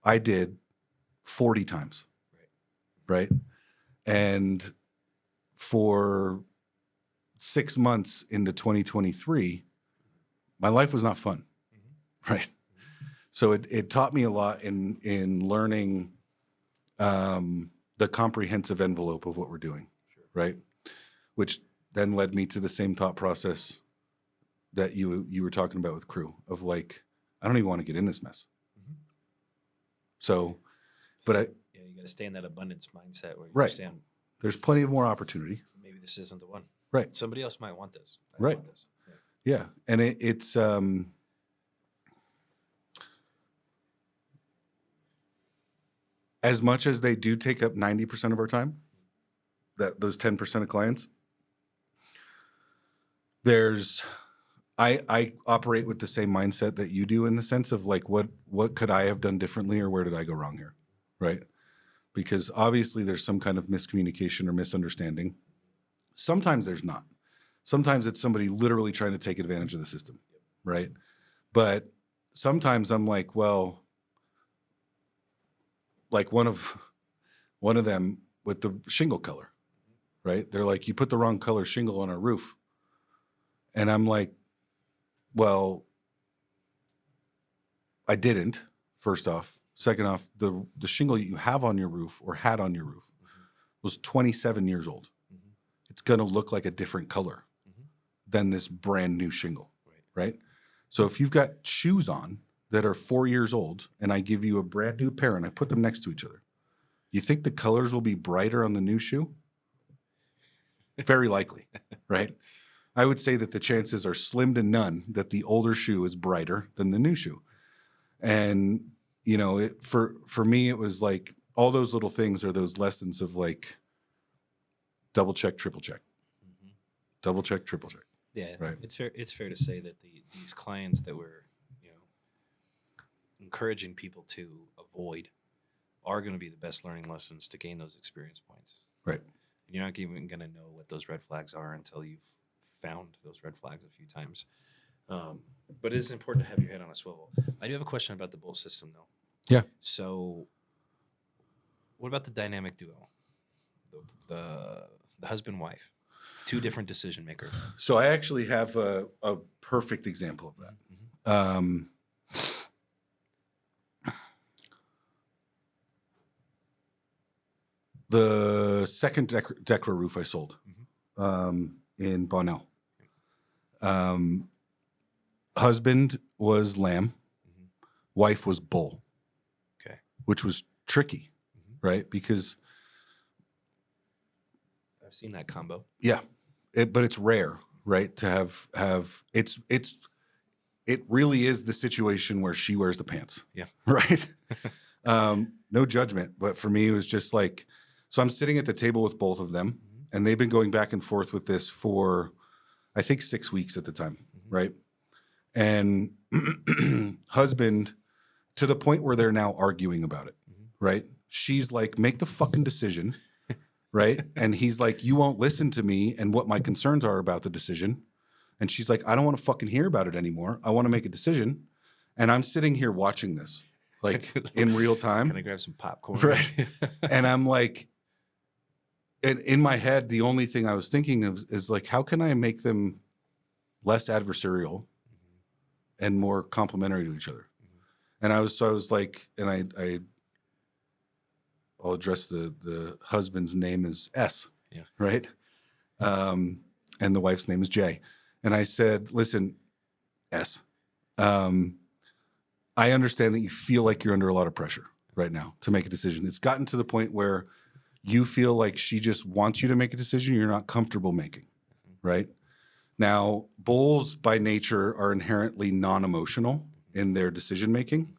[SPEAKER 3] I did 40 times, right? And for 6 months into 2023, my life was not fun, right? So it taught me a lot in learning the comprehensive envelope of what we're doing, right? Which then led me to the same thought process that you were talking about with crew of like, I don't even want to get in this mess. So, but
[SPEAKER 1] you got to stay in that abundance mindset where you
[SPEAKER 3] right.
[SPEAKER 1] understand
[SPEAKER 3] There's plenty of more opportunity.
[SPEAKER 1] maybe this isn't the one.
[SPEAKER 3] Right.
[SPEAKER 1] Somebody else might want this. I
[SPEAKER 3] Right.
[SPEAKER 1] want this. Yeah.
[SPEAKER 3] Yeah. And it's as much as they do take up 90% of our time, that those 10% of clients, I operate with the same mindset that you do in the sense of like, what could I have done differently or where did I go wrong here? Right. Because obviously there's some kind of miscommunication or misunderstanding. Sometimes there's not. Sometimes it's somebody literally trying to take advantage of the system. Right. But sometimes I'm like, well, like one of them with the shingle color, right? They're like, you put the wrong color shingle on our roof. And I'm like, well, I didn't, first off. Second off, the shingle you have on your roof or had on your roof was 27 years old. It's going to look like a different color than this brand new shingle, right? So if you've got shoes on that are 4 years old and I give you a brand new pair and I put them next to each other, you think the colors will be brighter on the new shoe? Very likely, right? I would say that the chances are slim to none that the older shoe is brighter than the new shoe. And, you know, for me, it was like all those little things are those lessons of like double check, triple check, double check, triple check.
[SPEAKER 1] Yeah,
[SPEAKER 3] right.
[SPEAKER 1] It's fair to say that these clients that we're encouraging people to avoid are going to be the best learning lessons to gain those experience points.
[SPEAKER 3] Right.
[SPEAKER 1] And you're not even going to know what those red flags are until you've found those red flags a few times. But it is important to have your head on a swivel. I do have a question about the bolt system, though.
[SPEAKER 3] Yeah.
[SPEAKER 1] So, what about the dynamic duo, the husband-wife, two different decision makers?
[SPEAKER 3] So I actually have a perfect example of that. The second Decra roof I sold in Bonnell. Husband was lamb, wife was bull.
[SPEAKER 1] Okay.
[SPEAKER 3] Which was tricky, right? Because
[SPEAKER 1] I've seen that combo.
[SPEAKER 3] Yeah, but it's rare, right? To have it really is the situation where she wears the pants.
[SPEAKER 1] Yeah.
[SPEAKER 3] Right. No judgment, but for me, it was just like, so I'm sitting at the table with both of them, and they've been going back and forth with this for, I think, 6 weeks at the time, right? And husband, to the point where they're now arguing about it, right? She's like, make the fucking decision, right? And he's like, you won't listen to me and what my concerns are about the decision. And she's like, I don't want to fucking hear about it anymore. I want to make a decision. And I'm sitting here watching this, like in real time.
[SPEAKER 1] Can I grab some popcorn?
[SPEAKER 3] Right. And I'm like, and in my head, the only thing I was thinking of is like, how can I make them less adversarial and more complementary to each other? And I was like, and I'll address the husband's name as S,
[SPEAKER 1] Yeah.
[SPEAKER 3] right? And the wife's name is J. And I said, listen, S, I understand that you feel like you're under a lot of pressure right now to make a decision. It's gotten to the point where you feel like she just wants you to make a decision you're not comfortable making, right? Now, bulls by nature are inherently non-emotional in their decision making,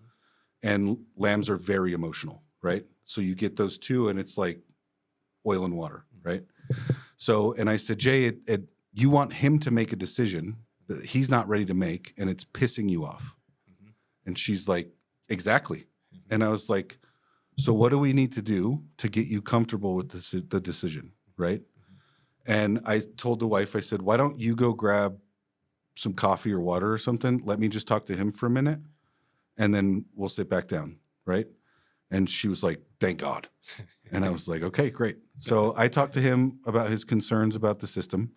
[SPEAKER 3] and lambs are very emotional, right? So you get those two, and it's like oil and water, right? So, and I said, Jay, you want him to make a decision that he's not ready to make, and it's pissing you off. And she's like, exactly. And I was like, so what do we need to do to get you comfortable with the decision, right? And I told the wife, I said, why don't you go grab some coffee or water or something? Let me just talk to him for a minute, and then we'll sit back down, right? And she was like, thank God. And I was like, okay, great. So I talked to him about his concerns about the system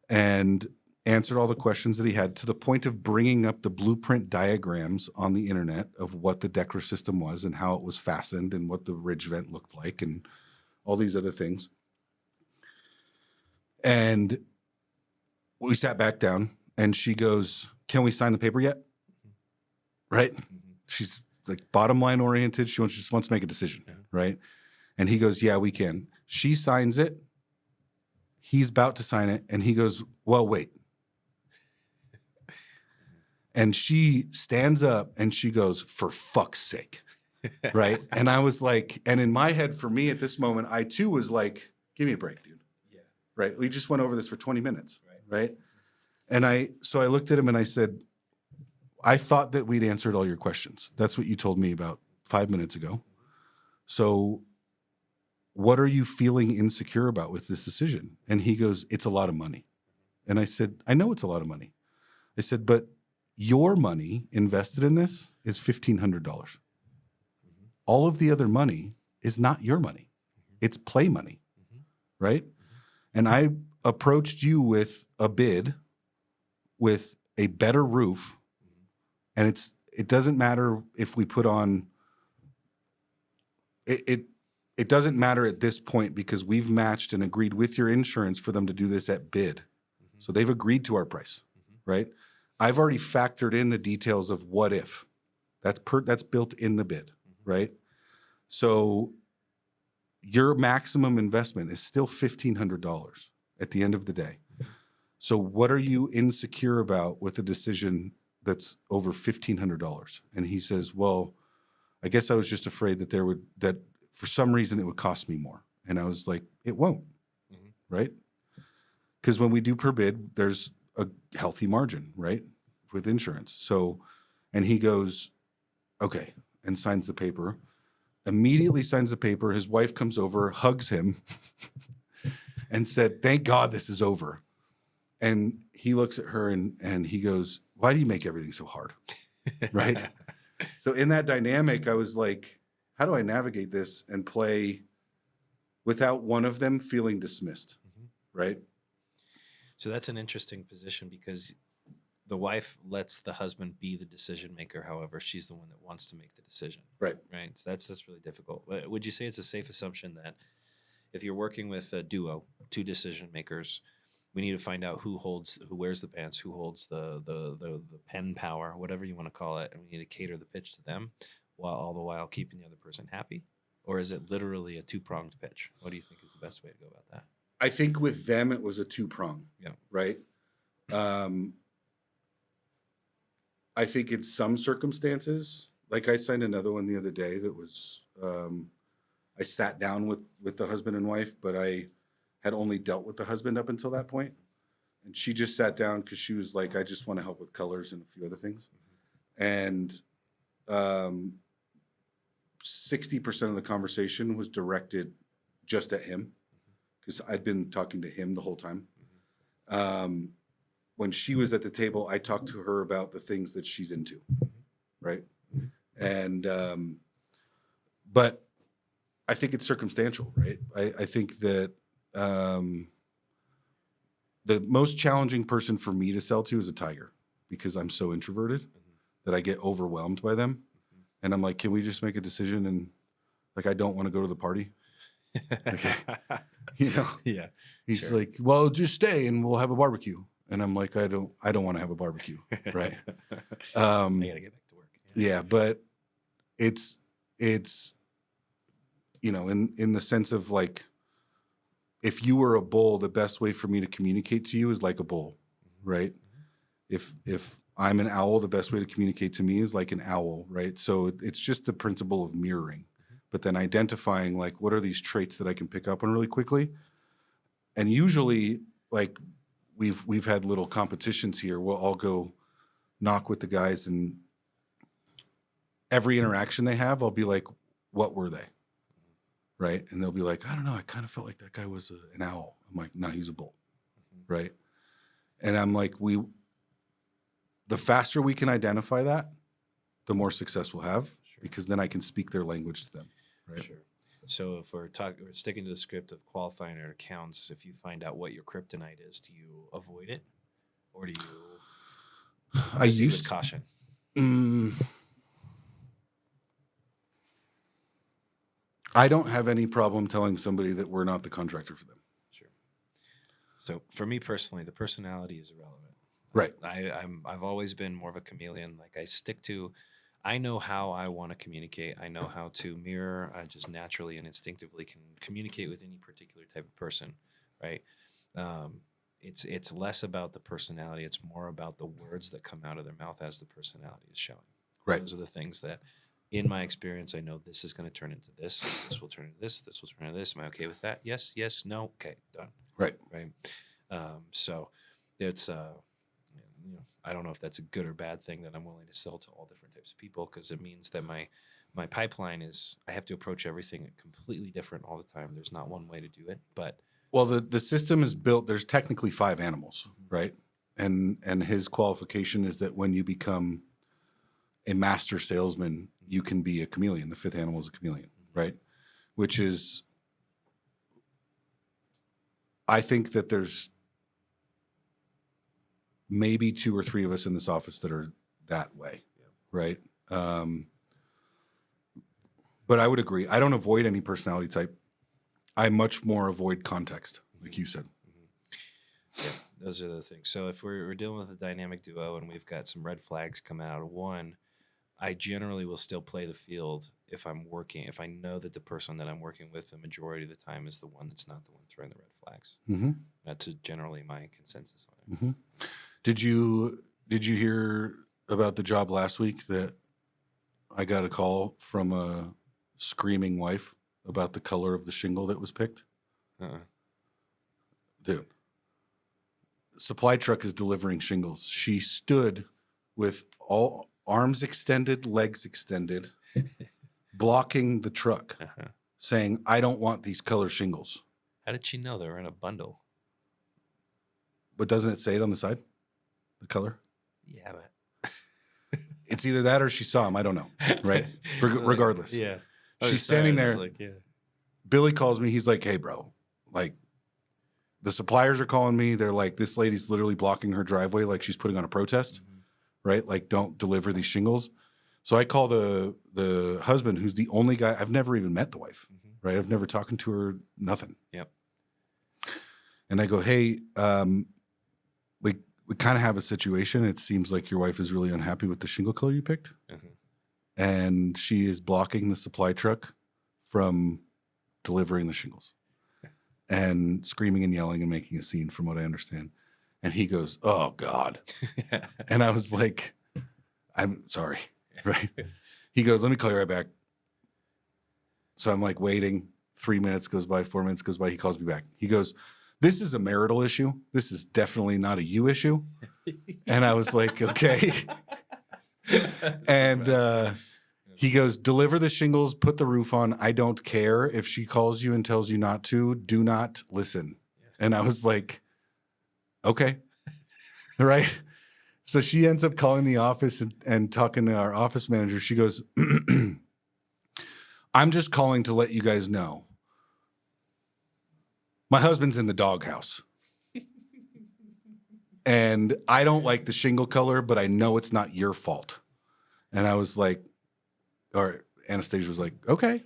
[SPEAKER 3] and answered all the questions that he had, to the point of bringing up the blueprint diagrams on the internet of what the Decker system was and how it was fastened and what the ridge vent looked like and all these other things. And we sat back down, and she goes, can we sign the paper yet? Right? She's like bottom line oriented. She just wants to make a decision, right? And he goes, yeah, we can. She signs it. He's about to sign it. And he goes, well, wait. And she stands up and she goes, for fuck's sake. Right. And I was like, and in my head, for me at this moment, I too was like, give me a break, dude.
[SPEAKER 1] Yeah.
[SPEAKER 3] Right. We just went over this for 20 minutes. Right. And so I looked at him and I said, I thought that we'd answered all your questions. That's what you told me about 5 minutes ago. So what are you feeling insecure about with this decision? And he goes, it's a lot of money. And I said, I know it's a lot of money. I said, but your money invested in this is $1,500. All of the other money is not your money. It's play money, right? And I approached you with a bid with a better roof, and it doesn't matter if we put on it doesn't matter at this point, because we've matched and agreed with your insurance for them to do this at bid. So they've agreed to our price, right? I've already factored in the details of what if. That's built in the bid, right? So your maximum investment is still $1,500 at the end of the day. So what are you insecure about with a decision that's over $1,500? And he says, well, I guess I was just afraid that for some reason it would cost me more. And I was like, it won't, right? Because when we do per bid, there's a healthy margin, right, with insurance. So, and he goes, okay, and signs the paper. Immediately signs the paper. His wife comes over, hugs him, and said, thank God this is over. And he looks at her and he goes, why do you make everything so hard? Right? So in that dynamic, I was like, how do I navigate this and play without one of them feeling dismissed? Right?
[SPEAKER 1] So that's an interesting position, because the wife lets the husband be the decision maker. However, she's the one that wants to make the decision.
[SPEAKER 3] Right.
[SPEAKER 1] Right. So that's really difficult. Would you say it's a safe assumption that if you're working with a duo, two decision makers, we need to find out who wears the pants, who holds the pen power, whatever you want to call it, and we need to cater the pitch to them, while all the while keeping the other person happy? Or is it literally a two-pronged pitch? What do you think is the best way to go about that?
[SPEAKER 3] I think with them it was a two-prong.
[SPEAKER 1] Yeah.
[SPEAKER 3] Right. I think in some circumstances, like I signed another one the other day that was, I sat down with the husband and wife, but I had only dealt with the husband up until that point. And she just sat down because she was like, I just want to help with colors and a few other things. And 60% of the conversation was directed just at him because I'd been talking to him the whole time. When she was at the table, I talked to her about the things that she's into, right? And but I think it's circumstantial, right? I think that the most challenging person for me to sell to is a tiger because I'm so introverted that I get overwhelmed by them. And I'm like, can we just make a decision? And like, I don't want to go to the party. Okay. You know?
[SPEAKER 1] Yeah.
[SPEAKER 3] He's
[SPEAKER 1] Sure.
[SPEAKER 3] like, well, just stay and we'll have a barbecue. And I'm like, I don't want to have a barbecue. Right.
[SPEAKER 1] I gotta get back to work.
[SPEAKER 3] Yeah, but it's you know, in the sense of like, if you were a bull, the best way for me to communicate to you is like a bull, right? If I'm an owl, the best way to communicate to me is like an owl, right? So it's just the principle of mirroring, but then identifying like what are these traits that I can pick up on really quickly, and usually like we've had little competitions here. We'll all go knock with the guys, and every interaction they have, I'll be like, what were they? Right. And they'll be like, I don't know. I kind of felt like that guy was an owl. I'm like, no, he's a bull. Right. And I'm like, the faster we can identify that, the more success we'll have, because then I can speak their language to them. Right.
[SPEAKER 1] Sure. So if we're sticking to the script of qualifying our accounts, if you find out what your kryptonite is, do you avoid it, or do you proceed with caution?
[SPEAKER 3] I don't have any problem telling somebody that we're not the contractor for them.
[SPEAKER 1] Sure. So for me personally, the personality is irrelevant.
[SPEAKER 3] Right.
[SPEAKER 1] I've always been more of a chameleon. Like I know how I want to communicate. I know how to mirror. I just naturally and instinctively can communicate with any particular type of person, right? It's less about the personality. It's more about the words that come out of their mouth as the personality is showing.
[SPEAKER 3] Right.
[SPEAKER 1] Those are the things that, in my experience, I know this is going to turn into this. This will turn into this. This will turn into this. Am I okay with that? Yes. Yes. No. Okay. Done.
[SPEAKER 3] Right.
[SPEAKER 1] Right. So it's I don't know if that's a good or bad thing that I'm willing to sell to all different types of people, because it means that my pipeline is, I have to approach everything completely different all the time. There's not one way to do it, but
[SPEAKER 3] well, the system is built. There's technically 5 animals, right? And his qualification is that when you become a master salesman, you can be a chameleon. The 5th animal is a chameleon, right? Which is, I think that there's maybe 2 or 3 of us in this office that are that way, right? But I would agree. I don't avoid any personality type. I much more avoid context, like you said.
[SPEAKER 1] Yeah, those are the things. So if we're dealing with a dynamic duo and we've got some red flags coming out of one, I generally will still play the field if I'm working, if I know that the person that I'm working with the majority of the time is the one that's not the one throwing the red flags.
[SPEAKER 3] Mm-hmm.
[SPEAKER 1] That's generally my consensus on it.
[SPEAKER 3] Mm-hmm. Did you hear about the job last week that I got a call from a screaming wife about the color of the shingle that was picked? Dude, supply truck is delivering shingles. She stood with all arms extended, legs extended, blocking the truck, saying, I don't want these color shingles.
[SPEAKER 1] How did she know they were in a bundle?
[SPEAKER 3] But doesn't it say it on the side? The color?
[SPEAKER 1] Yeah, but
[SPEAKER 3] it's either that or she saw him. I don't know. Right? Regardless.
[SPEAKER 1] Yeah.
[SPEAKER 3] She's standing there.
[SPEAKER 1] Like, yeah.
[SPEAKER 3] Billy calls me. He's like, hey, bro, like the suppliers are calling me. They're like, this lady's literally blocking her driveway like she's putting on a protest, right? Like, don't deliver these shingles. So I call the husband, who's the only guy. I've never even met the wife, right? I've never talked to her, nothing.
[SPEAKER 1] Yep.
[SPEAKER 3] And I go, hey, we kind of have a situation. It seems like your wife is really unhappy with the shingle color you picked. And she is blocking the supply truck from delivering the shingles. and screaming and yelling and making a scene, from what I understand. And he goes, "Oh God." And I was like, "I'm sorry." Right. He goes, "Let me call you right back." So I'm like waiting. 3 minutes goes by, 4 minutes goes by. He calls me back. He goes, "This is a marital issue. This is definitely not a you issue." And I was like, "Okay." And he goes, "Deliver the shingles, put the roof on. I don't care. If she calls you and tells you not to, do not listen." And I was like, "Okay." Right. So she ends up calling the office and talking to our office manager. She goes, "I'm just calling to let you guys know my husband's in the doghouse. And I don't like the shingle color, but I know it's not your fault." And I was like, or Anastasia was like, "Okay."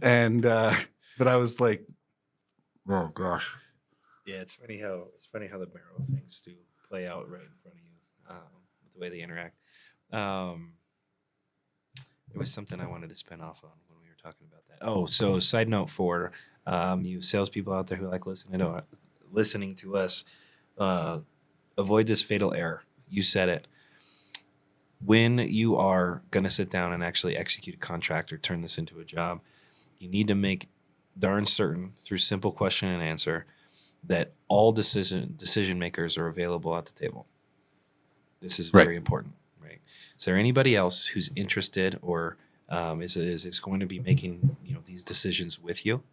[SPEAKER 3] And, but I was like, "Oh gosh."
[SPEAKER 1] Yeah, it's funny how the marital things do play out right in front of you, with the way they interact. There was something I wanted to spin off on when we were talking about that. Oh, so side note for you salespeople out there who like listening to us, uh, avoid this fatal error. You said it. When you are going to sit down and actually execute a contract or turn this into a job, you need to make darn certain through simple question and answer that all decision makers are available at the table. This is very important, right? Is there anybody else who's interested or is going to be making these decisions with you,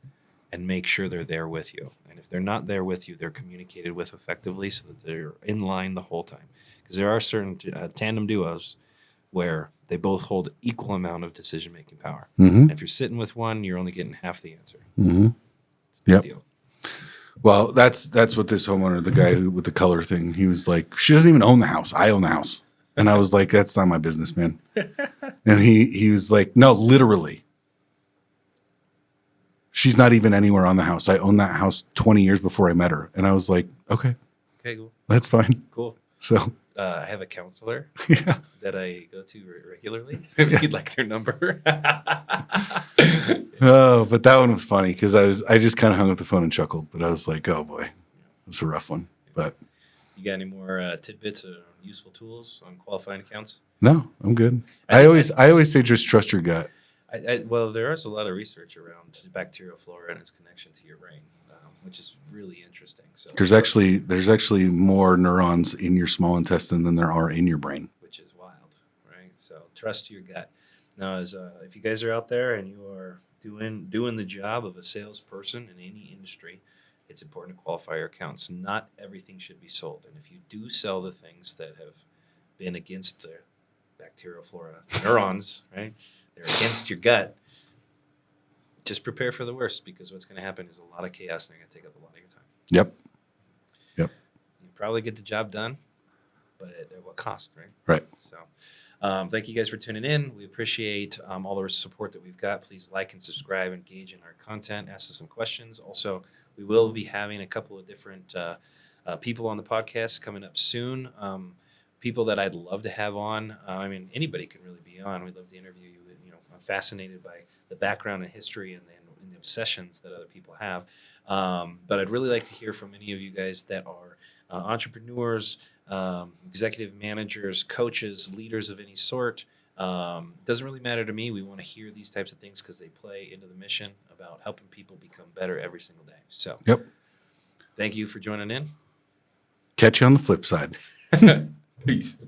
[SPEAKER 1] and make sure they're there with you. And if they're not there with you, they're communicated with effectively so that they're in line the whole time. Because there are certain tandem duos where they both hold equal amount of decision making power.
[SPEAKER 3] Mm-hmm.
[SPEAKER 1] If you're sitting with one, you're only getting half the answer.
[SPEAKER 3] Mm-hmm.
[SPEAKER 1] It's a big
[SPEAKER 3] Yep.
[SPEAKER 1] deal.
[SPEAKER 3] Well, that's what this homeowner, the guy with the color thing, he was like, "She doesn't even own the house. I own the house." And I was like, "That's not my business, man." And he was like, "No, literally. She's not even anywhere on the house. I own that house 20 years before I met her." And I was like, "Okay,
[SPEAKER 1] Okay, cool.
[SPEAKER 3] that's fine."
[SPEAKER 1] Cool.
[SPEAKER 3] So,
[SPEAKER 1] I have a counselor
[SPEAKER 3] yeah.
[SPEAKER 1] that I go to regularly. If you'd like their number.
[SPEAKER 3] Oh, but that one was funny because I just kind of hung up the phone and chuckled, but I was like, "Oh boy, that's a rough one." But
[SPEAKER 1] You got any more tidbits or useful tools on qualifying accounts?
[SPEAKER 3] no, I'm good.
[SPEAKER 1] I
[SPEAKER 3] I always say just trust your gut.
[SPEAKER 1] Well, there is a lot of research around the bacterial flora and its connection to your brain, which is really interesting. So
[SPEAKER 3] There's actually more neurons in your small intestine than there are in your brain.
[SPEAKER 1] which is wild, right? So trust your gut. Now, if you guys are out there and you are doing the job of a salesperson in any industry, it's important to qualify your accounts. Not everything should be sold, and if you do sell the things that have been against the bacterial flora, neurons, right? They're against your gut. Just prepare for the worst, because what's going to happen is a lot of chaos and they're going to take up a lot of your time.
[SPEAKER 3] Yep.
[SPEAKER 1] You probably get the job done, but at what cost, right?
[SPEAKER 3] Right.
[SPEAKER 1] So thank you guys for tuning in. We appreciate all the support that we've got. Please like and subscribe, engage in our content, ask us some questions. Also, we will be having a couple of different people on the podcast coming up soon. People that I'd love to have on. I mean, anybody can really be on. We'd love to interview you. I'm fascinated by the background and history and the obsessions that other people have. But I'd really like to hear from any of you guys that are entrepreneurs, executive managers, coaches, leaders of any sort. Doesn't really matter to me. We want to hear these types of things because they play into the mission about helping people become better every single day. So,
[SPEAKER 3] Yep.
[SPEAKER 1] Thank you for joining in.
[SPEAKER 3] Catch you on the flip side.
[SPEAKER 1] Peace.